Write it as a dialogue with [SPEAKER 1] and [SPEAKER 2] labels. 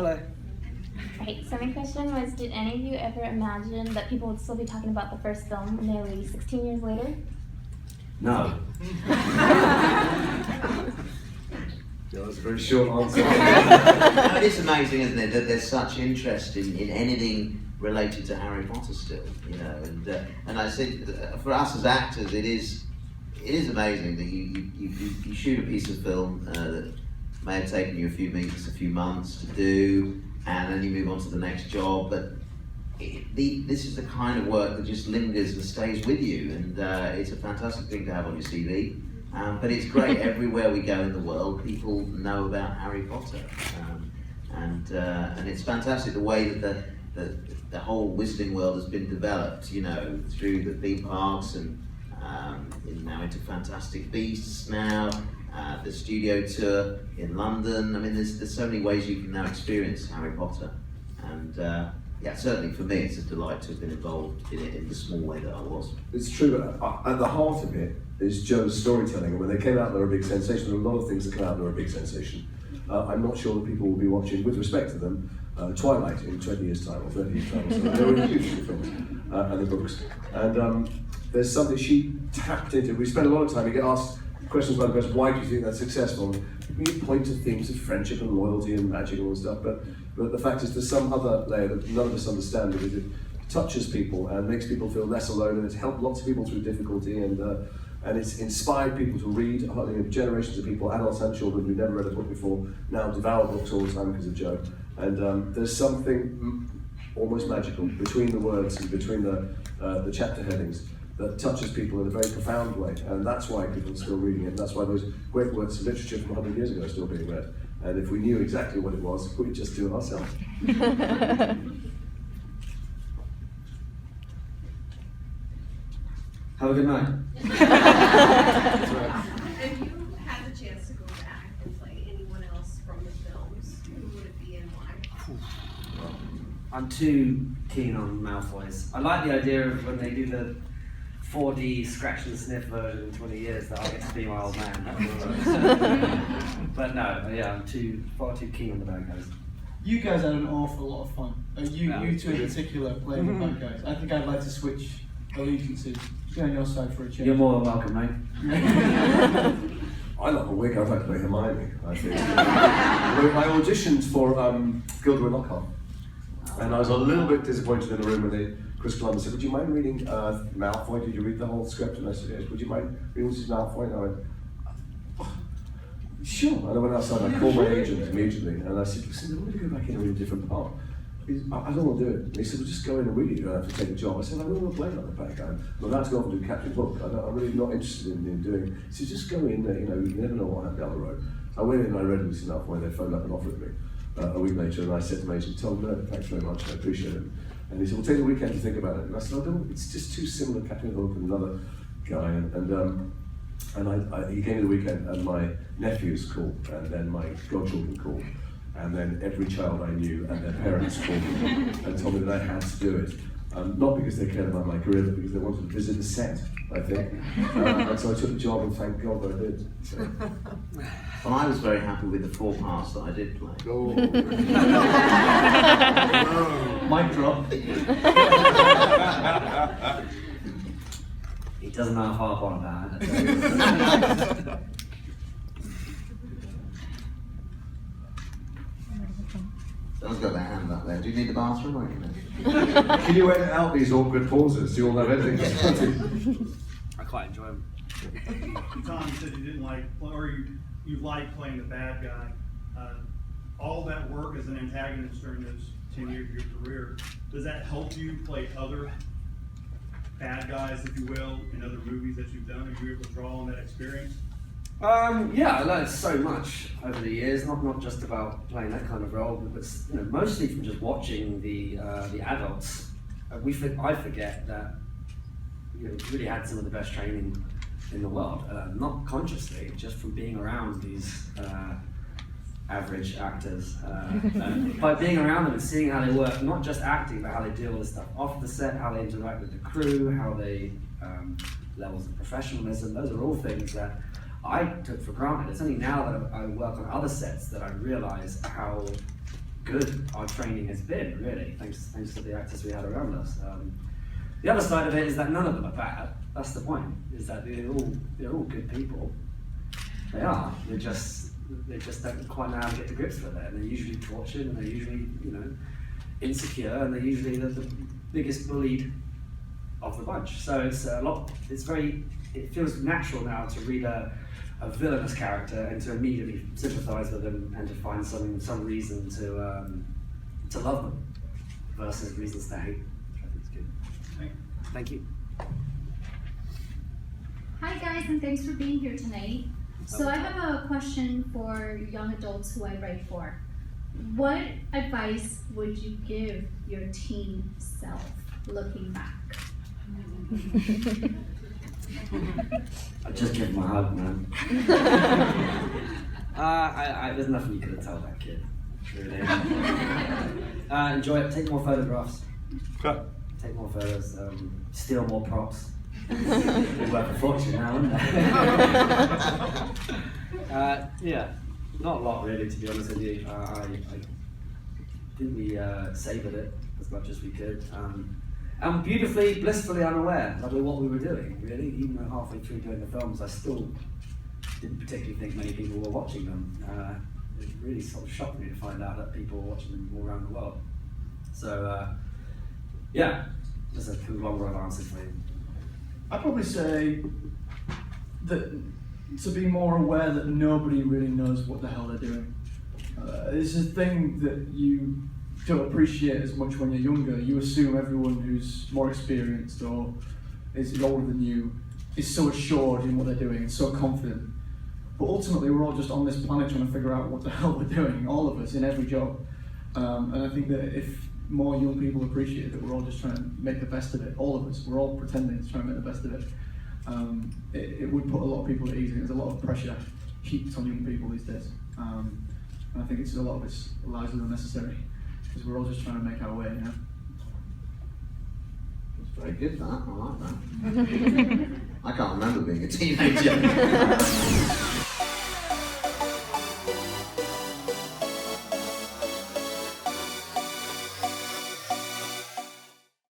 [SPEAKER 1] Hello.
[SPEAKER 2] Right, so my question was, did any of you ever imagine that people would still be talking about the first film nearly 16 years later?
[SPEAKER 3] No.
[SPEAKER 4] Yeah, that's a very short answer.
[SPEAKER 3] No, it is amazing, isn't it, that there's such interest in anything related to Harry Potter still, you know, and I think for us as actors, it is amazing that you shoot a piece of film that may have taken you a few weeks, a few months to do, and then you move on to the next job, but this is the kind of work that just lingers and stays with you, and it's a fantastic thing to have on your CV. But it's great everywhere we go in the world, people know about Harry Potter, and it's fantastic the way that the whole Wizarding world has been developed, you know, through the theme parks and now into Fantastic Beasts now, the studio tour in London. I mean, there's so many ways you can now experience Harry Potter, and yeah, certainly for me, it's a delight to have been involved in it in the small way that I was.
[SPEAKER 4] It's true, but at the heart of it is Joe's storytelling. And when they came out, they were a big sensation. There are a lot of things that come out that are a big sensation. I'm not sure that people will be watching, with respect to them, Twilight in 20 years' time or 30 years' time. Or so. They were huge, the films and the books. And there's something she tapped into. We spend a lot of time, we get asked questions about the best, why do you think that's successful? We point to themes of friendship and loyalty and magic and all this stuff, but the fact is there's some other layer that none of us understand, because it touches people and makes people feel less alone, and it's helped lots of people through difficulty, and it's inspired people to read. Generations of people, adults and children who've never read a book before, now devour books all the time because of Joe. And there's something almost magical between the words and between the chapter headings that touches people in a very profound way, and that's why people are still reading it. That's why those great works of literature from 100 years ago are still being read. And if we knew exactly what it was, we'd just do it ourselves.
[SPEAKER 3] Have a good night.
[SPEAKER 5] If you had the chance to go back and play anyone else from the films, who would it be and why?
[SPEAKER 1] I'm too keen on Malfoys. I like the idea of when they do the 4D scratch and sniff version in 20 years that I'll get to be my old man. But no, yeah, I'm far too keen on the bad guys.
[SPEAKER 6] You guys had an awful lot of fun. You two in particular playing the bad guys. I think I'd like to switch allegiances. Be on your side for a change.
[SPEAKER 1] You're more than welcome, mate.
[SPEAKER 4] I love a wig. I'd like to play Hermione, I think. I auditioned for Gilderoy Lockhart, and I was a little bit disappointed in the room when Chris Columbus said, "Would you mind reading Malfoy? Did you read the whole script?" And I said, "Yes." "Would you mind reading Mrs. Malfoy?" And I went, "Oh, sure." And I went outside, I called my agent immediately, and I said, "Listen, I want to go back in and read a different part. I don't want to do it." And he said, "Well, just go in and read it, you don't have to take a job." I said, "I don't want to play like a bad guy. I'm about to go off and do Captain Hook. I'm really not interested in doing." He said, "Just go in there, you never know what happened down the road." I went in and I read Mrs. Malfoy, and they phoned up and offered me a week later, and I said to my agent, "Tell him no, thanks very much, I appreciate it." And he said, "Well, take the weekend to think about it." And I said, "It's just too similar to Captain Hook and another guy." And he gave me the weekend, and my nephews called, and then my godchildren called, and then every child I knew and their parents called me and told me that I had to do it. Not because they cared about my career, but because they wanted to visit the set, I think. And so I took the job, and thank God that I did. So.
[SPEAKER 3] Well, I was very happy with the 4 parts that I did play.
[SPEAKER 4] Oh.
[SPEAKER 6] Mic drop.
[SPEAKER 1] He doesn't know how far on that.
[SPEAKER 3] Someone's got their hand up there. Do you need the bathroom or anything?
[SPEAKER 4] Can you edit out these awkward pauses? Do you all have editing?
[SPEAKER 1] I quite enjoy them.
[SPEAKER 7] Tom, you said you didn't like, or you like playing the bad guy. All that work as an antagonist during those 10 years of your career, does that help you play other bad guys, if you will, in other movies that you've done? Are you able to draw on that experience?
[SPEAKER 1] Yeah, I learned so much over the years. Not just about playing that kind of role, but mostly from just watching the adults. I forget that we really had some of the best training in the world, not consciously, just from being around these average actors. By being around them and seeing how they work, not just acting, but how they deal with stuff off the set, how they interact with the crew, how they levels of professionalism. Those are all things that I took for granted. It's only now that I work on other sets that I realize how good our training has been, really, thanks to the actors we had around us. The other side of it is that none of them are bad. That's the point, is that they're all good people. They are. They just don't quite know how to get to grips with it. And they're usually tortured, and they're usually, insecure, and they're usually the biggest bullied of the bunch. So it's a lot. It feels natural now to read a villainous character and to immediately sympathise with them and to find some reason to love them versus reasons to hate, which I think is good. Thank you.
[SPEAKER 8] Hi guys, and thanks for being here tonight. So I have a question for young adults who I write for. What advice would you give your teen self looking back?
[SPEAKER 1] I'd just give him a hug, man. There's nothing you could have told that kid, really. Enjoy it, take more photographs.
[SPEAKER 4] Okay.
[SPEAKER 1] Take more photos, steal more props. It'd worth a fortune now, wouldn't it? Yeah, not a lot really, to be honest with you. I think we savoured it as much as we could. And beautifully, blissfully unaware of what we were doing, really. Even though halfway through doing the films, I still didn't particularly think many people were watching them. It really sort of shocked me to find out that people were watching them all around the world. So, yeah, just a conglomerate of answers for you.
[SPEAKER 6] I'd probably say that to be more aware that nobody really knows what the hell they're doing. It's a thing that you don't appreciate as much when you're younger. You assume everyone who's more experienced or is older than you is so assured in what they're doing and so confident. But ultimately, we're all just on this planet trying to figure out what the hell we're doing, all of us, in every job. And I think that if more young people appreciate that we're all just trying to make the best of it, all of us, we're all pretending to try and make the best of it, it would put a lot of people at ease. There's a lot of pressure heaped on young people these days. And I think it's a lot of it's largely unnecessary, because we're all just trying to make our way, you know?
[SPEAKER 3] That's very good, that. I like that. I can't remember being a teenager.